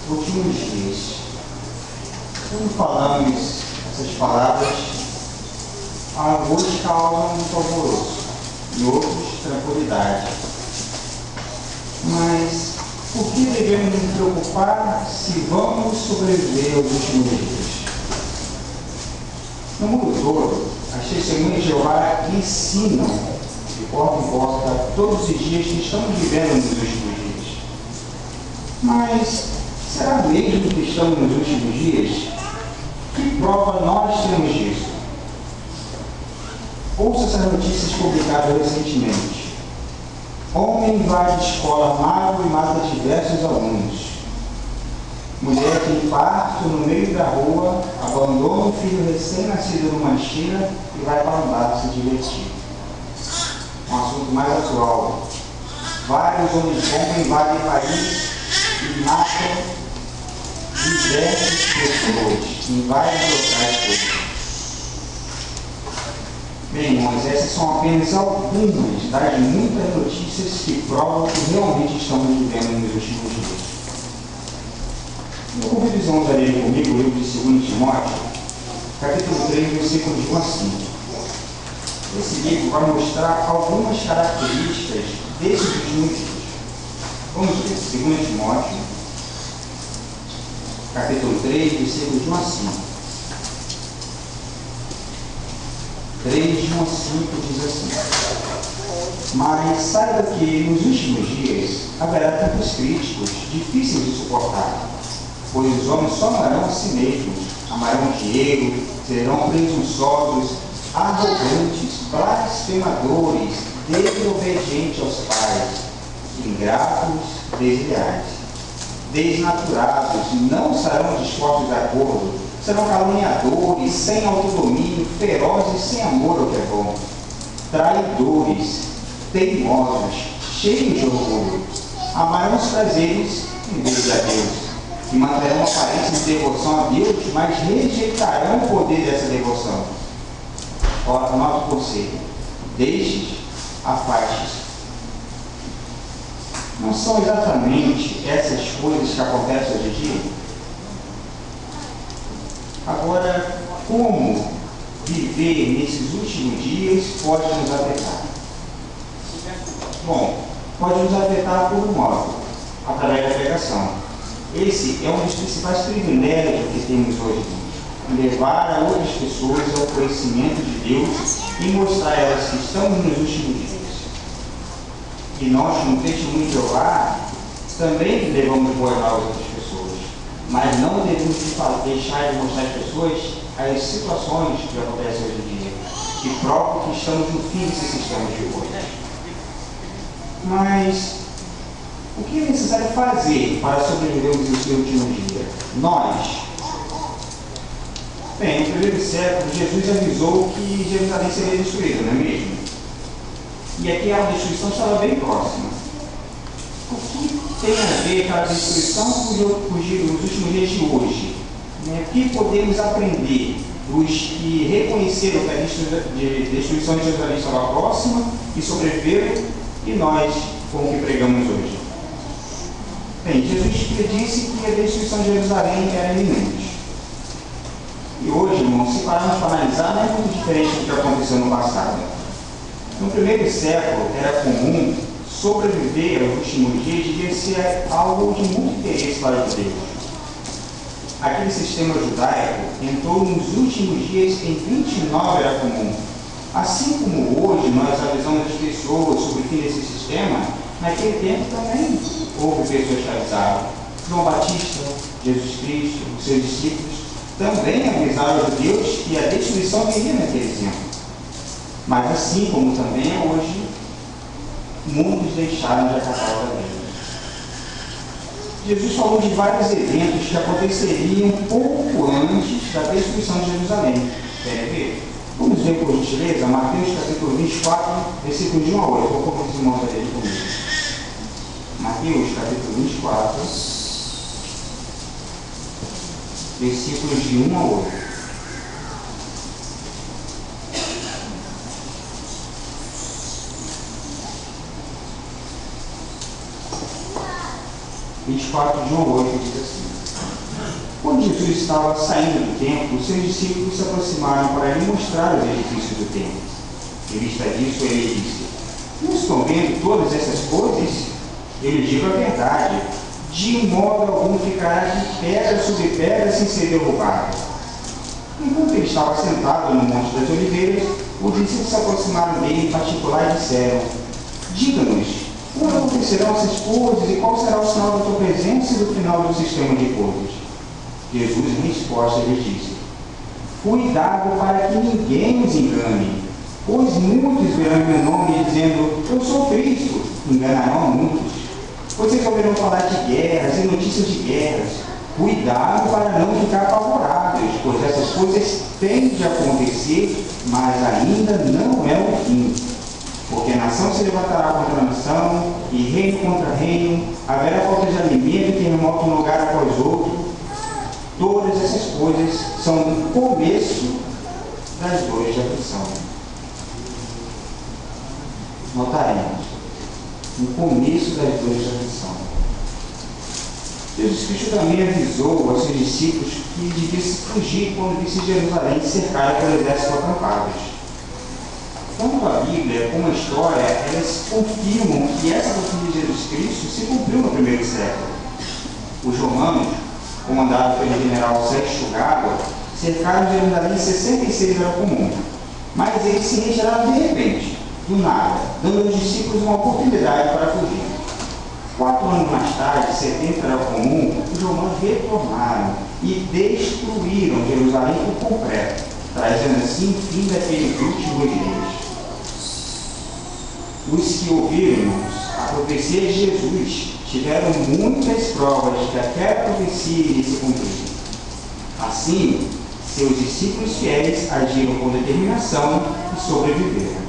últimos dias. Quando falamos essas palavras, alguns causam um alvoroço e outros tranquilidade. Mas por que devemos nos preocupar se vamos sobreviver aos últimos dias? No mundo todo, as testemunhas de Jeová ensinam de porta em porta todos os dias que estamos vivendo nos últimos dias. Mas será mesmo que estamos nos últimos dias? Que prova nós temos disso? Ouça essas notícias publicadas recentemente. Homem invade escola mago e mata diversos alunos. Mulher tem parto no meio da rua, abandona o filho recém-nascido numa esteira e vai para um bar se divertir. Um assunto mais atual. Vários homens-bomba invadem o país e matam diversas pessoas, em vários locais públicos. Bem, irmãos, essas são apenas algumas das muitas notícias que provam que realmente estamos vivendo nos últimos dias. Eu convido os irmãos a lerem comigo o livro de 2 Timóteo, capítulo 3, versículos de 1 a 5. Esse livro vai mostrar algumas características desses últimos dias. Vamos ver, 2 Timóteo, capítulo 3, versículos de 1 a 5. 3, de 1 a 5 diz assim: Mas saiba que nos últimos dias haverá tempos críticos, difíceis de suportar, pois os homens só amarão a si mesmos, amarão o dinheiro, serão presunçosos, arrogantes, blasfemadores, desobedientes aos pais, ingratos, desleais, desnaturados, não serão dispostos de acordo, serão caluniadores, sem autodomínio, ferozes, sem amor ao que é bom, traidores, teimosos, cheios de orgulho, amarão os prazeres em vez de a Deus, e manterão aparência de devoção a Deus, mas rejeitarão o poder dessa devoção. Ora, nosso conselho: deixe-se, afaste-se. Não são exatamente essas coisas que acontecem hoje em dia? Agora, como viver nesses últimos dias pode nos afetar? Bom, pode nos afetar por um modo, através da pregação. Esse é um dos principais privilégios que temos hoje, levar a outras pessoas ao conhecimento de Deus e mostrar a elas que estamos nos últimos dias. E nós, como testemunho de Jeová, também devemos boas novas a outras pessoas, mas não devemos deixar de mostrar às pessoas as situações que acontecem hoje em dia, que provam que estamos no fim desse sistema de hoje. Mas o que é necessário fazer para sobrevivermos nesse último dia? Bem, no primeiro século, Jesus avisou que Jerusalém seria destruída, não é mesmo? E aqui a destruição estava bem próxima. O que tem a ver aquela destruição com os últimos dias de hoje? O que podemos aprender dos que reconheceram que a destruição de Jerusalém estava próxima e sobreviveram, e nós, com o que pregamos hoje? Bem, Jesus predisse que a destruição de Jerusalém era iminente. E hoje, irmãos, se pararmos para analisar, não é muito diferente do que aconteceu no passado. No primeiro século, era comum sobreviver aos últimos dias, devia ser algo de muito interesse para os judeus. Aquele sistema judaico entrou nos últimos dias em 29 era comum. Assim como hoje nós avisamos as pessoas sobre o fim desse sistema, naquele tempo também houve pessoas que avisaram. João Batista, Jesus Cristo, os seus discípulos, também avisaram os judeus que a destruição viria naquele tempo. Mas assim como também é hoje, muitos deixaram de acatar a lei. Jesus falou de vários eventos que aconteceriam pouco antes da destruição de Jerusalém. Querem ver? Vamos ver, por gentileza, Mateus capítulo 24, versículos de 1 a 8. Vou colocar os irmãos a ler comigo. Mateus capítulo 24, versículos de 1 a 8. 24 de João 8 diz assim: quando Jesus estava saindo do templo, seus discípulos se aproximaram para lhe mostrar os edifícios do templo. Em vista disso, ele disse: não estão vendo todas essas coisas? Eu lhe digo a verdade, de modo algum ficará de pedra sobre pedra sem ser derrubado. Enquanto ele estava sentado no Monte das Oliveiras, os discípulos se aproximaram dele em particular e disseram: diga-nos, quando acontecerão essas coisas e qual será o sinal da tua presença e do final do sistema de coisas? Jesus, em resposta, lhe disse: cuidado para que ninguém os engane, pois muitos virão em meu nome dizendo: eu sou Cristo, enganarão a muitos. Vocês ouvirão falar de guerras e notícias de guerras. Cuidado para não ficar apavorados, pois essas coisas têm de acontecer, mas ainda não é o fim. Porque nação se levantará contra nação, e reino contra reino, haverá falta de alimento e terremoto um lugar após outro. Todas essas coisas são o começo das dores de aflição. Notaremos o começo das dores de aflição. Jesus Cristo também avisou aos seus discípulos que devia se fugir quando visse Jerusalém cercada pelo exército acampados. Tanto a Bíblia como a história, elas confirmam que essa doutrina de Jesus Cristo se cumpriu no primeiro século. Os romanos, comandados pelo general Sexto Galo, cercaram Jerusalém em 66 era comum, mas eles se retiraram de repente, do nada, dando aos discípulos uma oportunidade para fugir. 4 anos mais tarde, 70 era comum, os romanos retornaram e destruíram Jerusalém por completo, trazendo assim o fim daqueles últimos dias. Os que ouviram a profecia de Jesus tiveram muitas provas de que aquela profecia iria se cumprir. Assim, seus discípulos fiéis agiram com determinação e sobreviveram.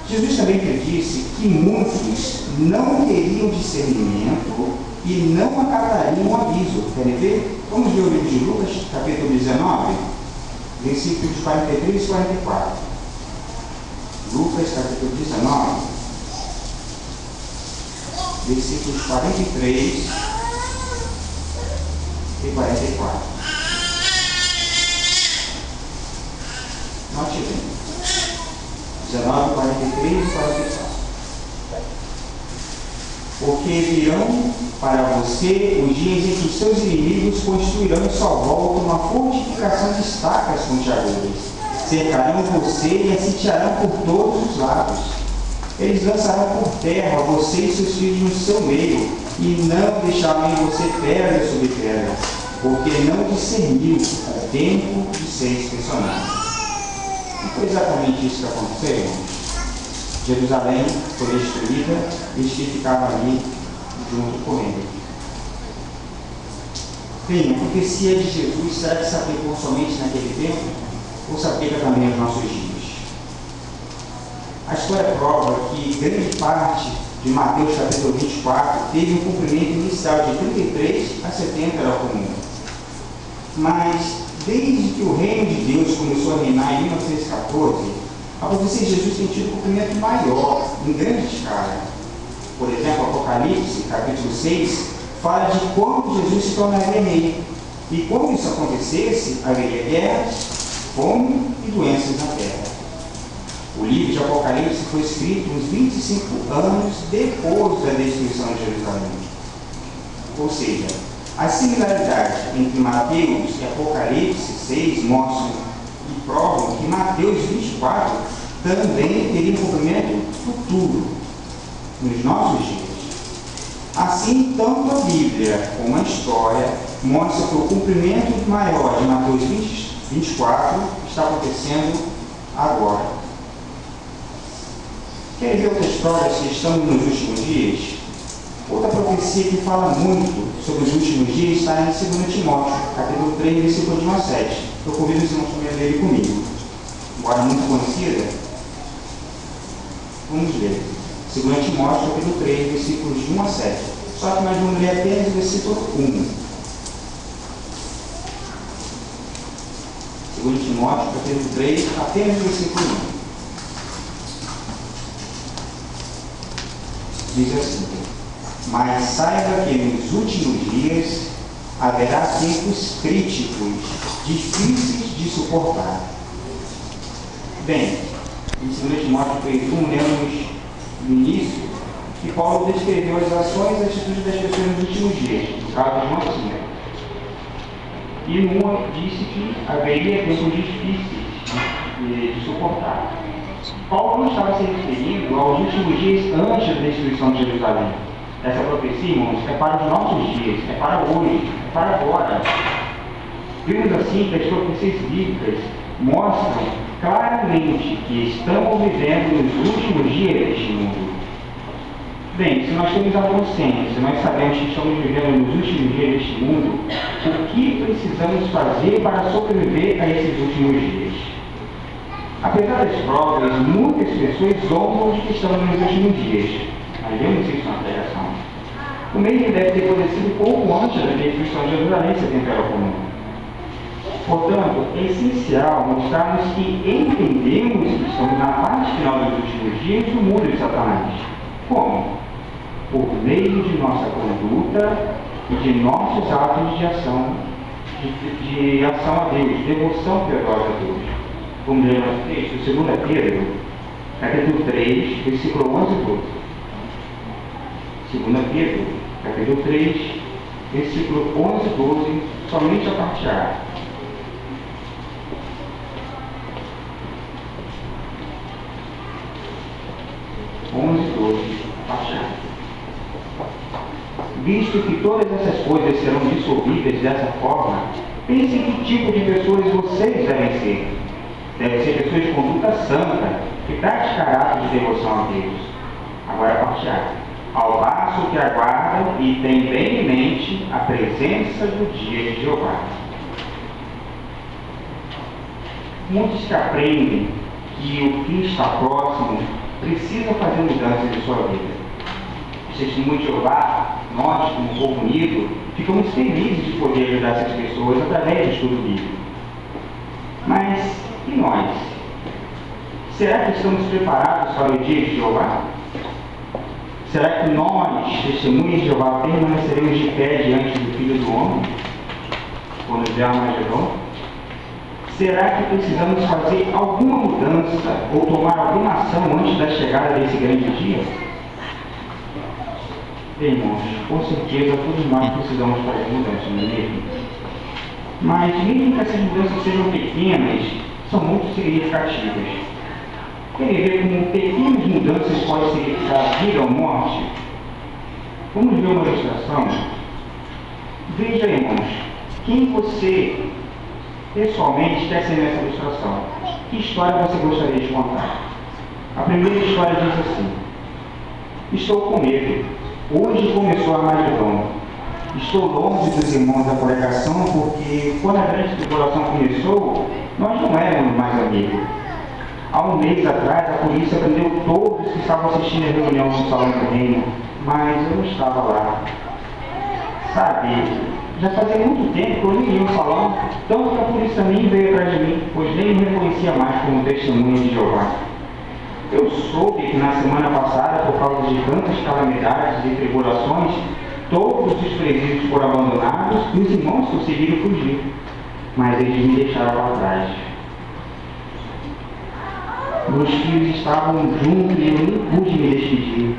Jesus também predisse que muitos não teriam discernimento e não acatariam o aviso. Querem ver? Vamos ver o livro de Lucas, capítulo 19, versículos 43 e 44. Lucas, capítulo 19, versículos 43 e 44. Note bem. 19, 43 e 44. Porque virão para você os dias em que os seus inimigos construirão em sua volta uma fortificação de estacas pontiagudas. Cercarão você e a sitiarão por todos os lados. Eles lançarão por terra você e seus filhos no seu meio, e não deixarão em você pedra sobre pedra, porque não discerniu o tempo de ser inspecionado. E foi exatamente isso que aconteceu, irmãos. Jerusalém foi destruída e eles que ficavam ali junto com ele. Bem, a profecia de Jesus será que se aplicou somente naquele tempo ou se aplica também aos nossos dias? A história prova que grande parte de Mateus capítulo 24 teve um cumprimento inicial de 33 a 70 era comum. Mas desde que o reino de Deus começou a reinar em 1914, a profecia de Jesus tem tido um cumprimento maior, em grande escala. Por exemplo, Apocalipse, capítulo 6, fala de quando Jesus se tornaria rei. E quando isso acontecesse, haveria guerras, fome e doenças na terra. O livro de Apocalipse foi escrito uns 25 anos depois da destruição de Jerusalém. Ou seja, a similaridade entre Mateus e Apocalipse 6 mostram e provam que Mateus 24 também teria um cumprimento futuro, nos nossos dias. Assim, tanto a Bíblia como a história mostram que o cumprimento maior de Mateus 24 está acontecendo agora. Querem ver outras histórias que estamos nos últimos dias? Outra profecia que fala muito sobre os últimos dias está em 2 Timóteo, capítulo 3, versículo de 1 a 7. Eu convido os irmãos a ler comigo. Embora muito conhecida, vamos ler. 2 Timóteo, capítulo 3, versículos de 1 a 7. Só que nós vamos ler apenas o versículo 1. 2 Timóteo, capítulo 3, apenas o versículo 1. Diz assim: Mas saiba que nos últimos dias haverá tempos críticos, difíceis de suportar. Bem, em 2 Timóteo 3:1, lemos no início que Paulo descreveu as ações e atitudes das pessoas nos últimos dias, no caso de mocinha. E numa disse que haveria tempos difíceis de suportar. Paulo não estava se referindo aos últimos dias antes da destruição de Jerusalém. Essa profecia, irmãos, é para os nossos dias, é para hoje, é para agora. Vemos assim que as profecias bíblicas mostram claramente que estamos vivendo nos últimos dias deste mundo. Bem, se nós temos a consciência, se nós sabemos que estamos vivendo nos últimos dias deste mundo, o que precisamos fazer para sobreviver a esses últimos dias? Apesar das provas, muitas pessoas zombam de que estamos nos últimos dias. Nós vemos isso na pregação. O mesmo deve ter acontecido pouco antes da destruição de Jerusalém, se tempera comum. Portanto, é essencial mostrarmos que entendemos que estamos na parte final dos últimos dias do mundo de Satanás. Como? Por meio de nossa conduta e de nossos atos de ação, de ação a Deus, de devoção piedosa a Deus. Vamos ler o texto, 2 Pedro, capítulo 3, versículo 11 e 12. 2 Pedro, capítulo 3, versículo 11 e 12, somente a parte A. Visto que todas essas coisas serão dissolvidas dessa forma, pense em que tipo de pessoas vocês devem ser. Devem ser pessoas de conduta santa, que praticarão atos de devoção a Deus. Agora a parte A. Ao passo que aguardam e têm bem em mente a presença do dia de Jeová. Muitos que aprendem que o fim está próximo precisam fazer mudanças em sua vida. Os testemunhos de Jeová, nós, como povo unido, ficamos felizes de poder ajudar essas pessoas através do estudo bíblico. Mas, e nós? Será que estamos preparados para o dia de Jeová? Será que nós, testemunhas de Jeová, permaneceremos de pé diante do Filho do Homem, quando vier Armagedon? Será que precisamos fazer alguma mudança ou tomar alguma ação antes da chegada desse grande dia? Bem, irmãos, com certeza todos nós precisamos fazer mudanças, não é mesmo? Mas mesmo que essas mudanças sejam pequenas, são muito significativas. Querem ver como pequenas mudanças podem significar vida ou morte? Vamos ver uma ilustração? Veja, irmãos, quem você pessoalmente quer ser nessa ilustração. Que história você gostaria de contar? A primeira história diz assim: estou com medo. Hoje começou a Armagedon. Estou longe dos irmãos da congregação porque, quando a grande tribulação começou, nós não éramos mais amigos. Há um mês atrás, a polícia prendeu todos que estavam assistindo a reunião no Salão do Reino, mas eu não estava lá. Sabe, já fazia muito tempo que eu nem ia ao salão, tanto que a polícia nem veio atrás de mim, pois nem me reconhecia mais como testemunha de Jeová. Eu soube que na semana passada, por causa de tantas calamidades e tribulações, todos os presídios foram abandonados e os irmãos conseguiram fugir, mas eles me deixaram para trás. Meus filhos estavam juntos e eu nem pude me despedir.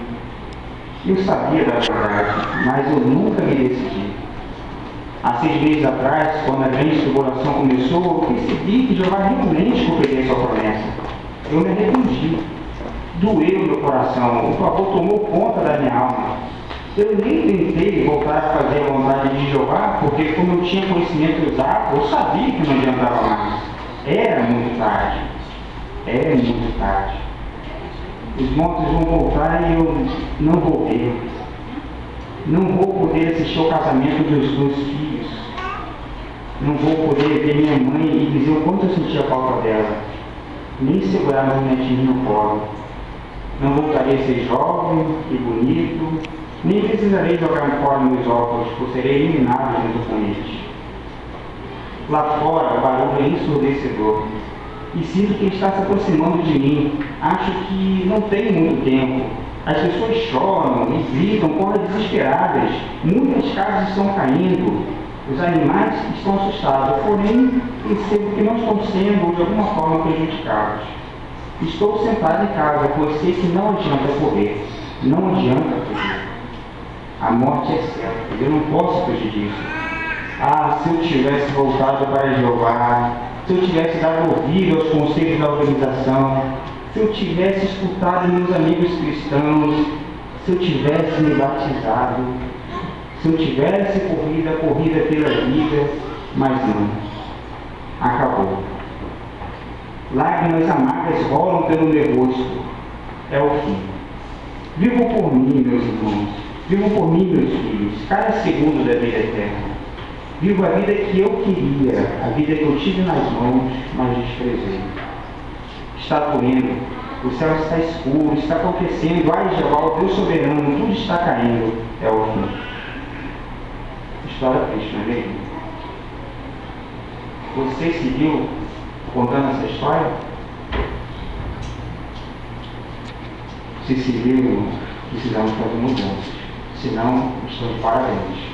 Eu sabia da verdade, mas eu nunca me decidi. Há 6 meses atrás, quando a grande tribulação começou, eu percebi que Jeová realmente cumpriria sua promessa. Eu me arrependi. Doeu meu coração, o pavor tomou conta da minha alma. Eu nem tentei voltar a fazer a vontade de Jeová, porque como eu tinha conhecimento exato, eu sabia que não adiantava mais. Era muito tarde. Era muito tarde. Os mortos vão voltar e eu não vou ver. Não vou poder assistir ao casamento dos meus filhos. Não vou poder ver minha mãe e dizer o quanto eu sentia falta dela. Nem segurar meu netinho no colo. Não voltarei a ser jovem e bonito, nem precisarei jogar fora meus óculos, pois serei eliminado junto com eles. Lá fora, o barulho é ensurdecedor, e sinto que está se aproximando de mim. Acho que não tenho muito tempo, As pessoas choram e gritam, correm desesperadas. Muitas casas estão caindo. Os animais estão assustados, porém percebo que não estão sendo de alguma forma prejudicados. Estou sentado em casa, pois sei que não adianta correr, não adianta fugir. A morte é certa, eu não posso fugir disso. Ah, se eu tivesse voltado para Jeová, se eu tivesse dado ouvido aos conselhos da organização, se eu tivesse escutado meus amigos cristãos, se eu tivesse me batizado, se eu tivesse corrido a corrida pela vida, mas não. Acabou. Lágrimas amargas rolam pelo meu rosto. É o fim. Vivam por mim, meus irmãos. Vivam por mim, meus filhos, cada segundo da vida eterna. Vivo a vida que eu queria, a vida que eu tive nas mãos, mas desprezei. Está doendo, o céu está escuro, está acontecendo, ai Jeová, o Deus soberano, tudo está caindo. É o fim. História triste, não é mesmo? Você se viu contando essa história? Se viu, precisamos fazer mudanças. Senão, estamos de parabéns.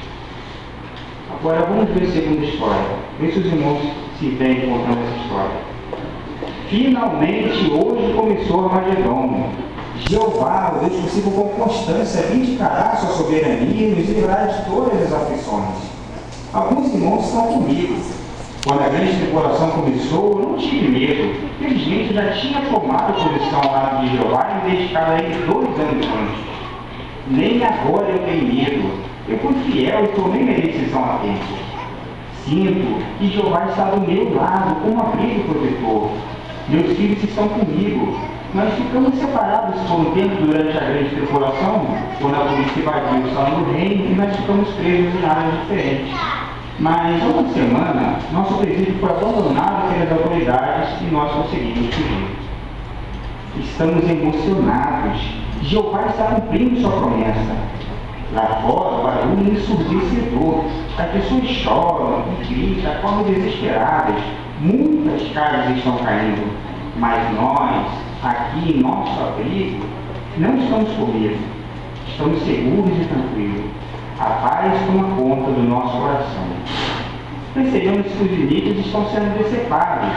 Agora vamos ver a segunda história. Vê se os irmãos se veem contando essa história. Finalmente, hoje começou o Armagedon. Jeová, o Deus possível com constância, vindicará sua soberania e nos livrará de todas as aflições. Alguns irmãos estão comigo. Quando a grande tribulação começou, eu não tive medo. Felizmente, eu já tinha tomado posição ao lado de Jeová e me dedicado a ele 2 anos antes. Nem agora eu tenho medo. Eu fui fiel e tomei minha decisão a tempo. Sinto que Jeová está do meu lado, como abrigo protetor. Meus filhos estão comigo. Nós ficamos separados por um tempo durante a grande tribulação, quando a polícia invadiu o salão do reino e nós ficamos presos em áreas diferentes. Mas, há uma semana, nosso presídio foi abandonado pelas autoridades e nós conseguimos fugir. Estamos emocionados. Jeová está cumprindo sua promessa. Lá fora, o barulho ensurdecedor. As pessoas choram e gritam, correm desesperadas. Muitas casas estão caindo. Mas nós, aqui em nosso abrigo, não estamos com medo. Estamos seguros e tranquilos. A paz toma conta do nosso coração. Percebemos que os inimigos estão sendo decepados.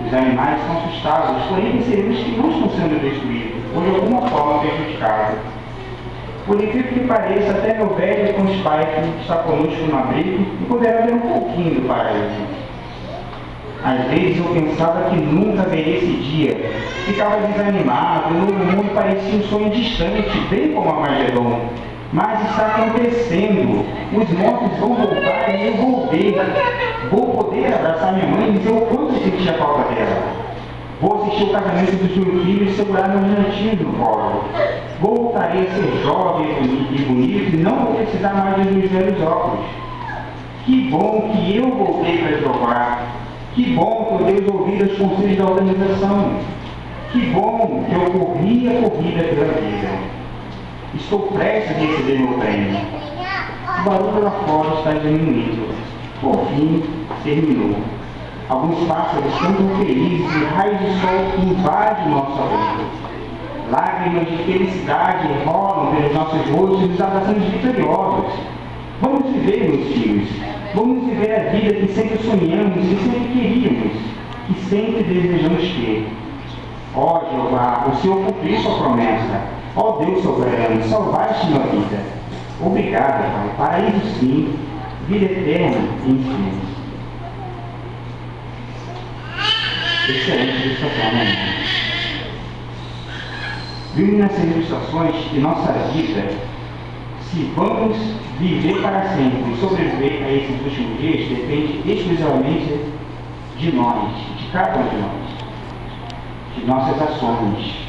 Os animais estão assustados, porém percebemos que não estão sendo destruídos, ou de alguma forma prejudicados. Por incrível que pareça, até meu velho com Spike está conosco no abrigo e poderá ver um pouquinho do paraíso. Às vezes eu pensava que nunca veria esse dia. Ficava desanimado, o novo mundo parecia um sonho distante, bem como Armagedon. Mas está acontecendo. Os mortos vão voltar e eu vou ver. Vou poder abraçar minha mãe e dizer o quanto eu sentia falta dela. Vou assistir o casamento dos meus filhos e segurar meus netinhos no colo. Voltarei a ser jovem e bonito e não vou precisar mais dos meus velhos óculos. Que bom que eu voltei para Jeová. Que bom que eu dei ouvido aos conselhos da organização. Que bom que eu corri a corrida pela vida. Estou prestes a receber meu prêmio. O barulho lá fora está diminuindo. Por fim, terminou. Alguns pássaros cantam felizes e raios de sol invadem nosso abrigo. Lágrimas de felicidade rolam pelos nossos rostos e nos abraçamos vitoriosos. Vamos viver, meus filhos. Vamos viver a vida que sempre sonhamos e sempre queríamos e sempre desejamos ter. Ó Jeová, o Senhor cumpriu sua promessa. Ó Deus soberano, salvaste minha vida. Obrigado, Pai. Paraíso sim, vida eterna e infinita. Excelente ilustração, né? Vimos nessas ilustrações que nossa vida, se vamos viver para sempre e sobreviver a esses últimos dias, depende exclusivamente de nós, de cada um de nós, de nossas ações.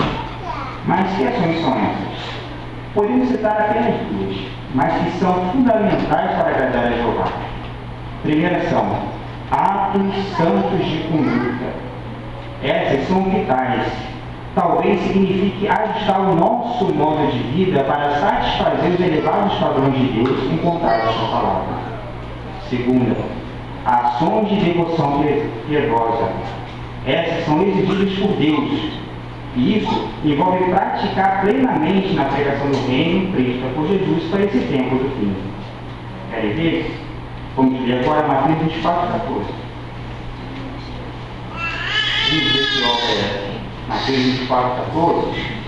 Mas que ações são essas? Podemos citar apenas 2, mas que são fundamentais para agradar a Jeová. Primeira são atos santos de conduta. Essas são vitais. Talvez signifique ajustar o nosso modo de vida para satisfazer os elevados padrões de Deus encontrados na sua palavra. Segunda, ações de devoção piedosa. Essas são exigidas por Deus. E isso envolve praticar plenamente na pregação do reino presta por Jesus para esse tempo do fim. Querem ver? Vamos ler agora Mateus 24, 14. Vamos ver que obra é Mateus 24, 14.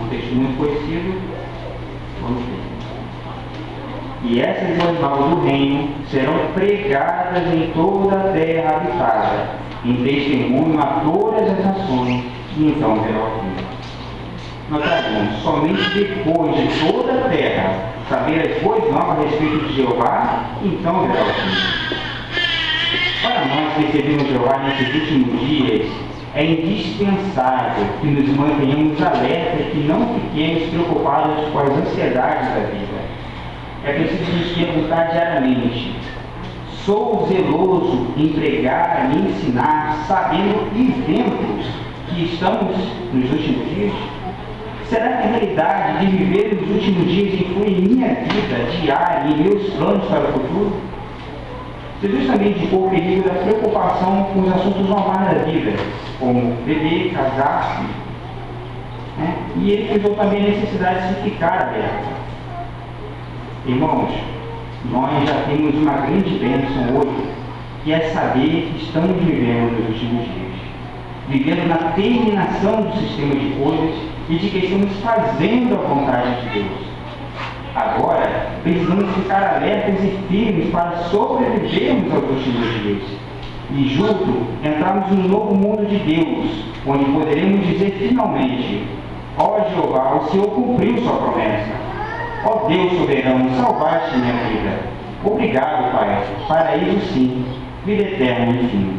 Um texto muito conhecido. Vamos ver. E essas boas novas do reino serão pregadas em toda a terra habitada, em testemunho a todas as nações, e então verá o fim. Notaremos, somente depois de toda a terra saber as boas novas a respeito de Jeová, então verá o fim. Para nós que recebemos Jeová nesses últimos dias, é indispensável que nos mantenhamos alerta e que não fiquemos preocupados com as ansiedades da vida. É preciso nos perguntar diariamente: sou zeloso em pregar e ensinar, sabendo e vendo que estamos nos últimos dias? Será que a realidade de viver nos últimos dias influi em minha vida diária e em meus planos para o futuro? Jesus também indicou o perigo da preocupação com os assuntos normais da vida, como beber, casar-se, né? E ele frisou também a necessidade de se ficar alerta. Irmãos, nós já temos uma grande bênção hoje, que é saber que estamos vivendo nos últimos dias, vivendo na terminação do sistema de coisas e de que estamos fazendo a vontade de Deus. Agora, precisamos ficar alertas e firmes para sobrevivermos aos últimos dias e, junto, entrarmos num novo mundo de Deus, onde poderemos dizer finalmente: ó Jeová, o Senhor cumpriu sua promessa. Ó Deus soberano, salvaste minha vida. Obrigado, Pai. Paraíso sim, vida eterna, enfim.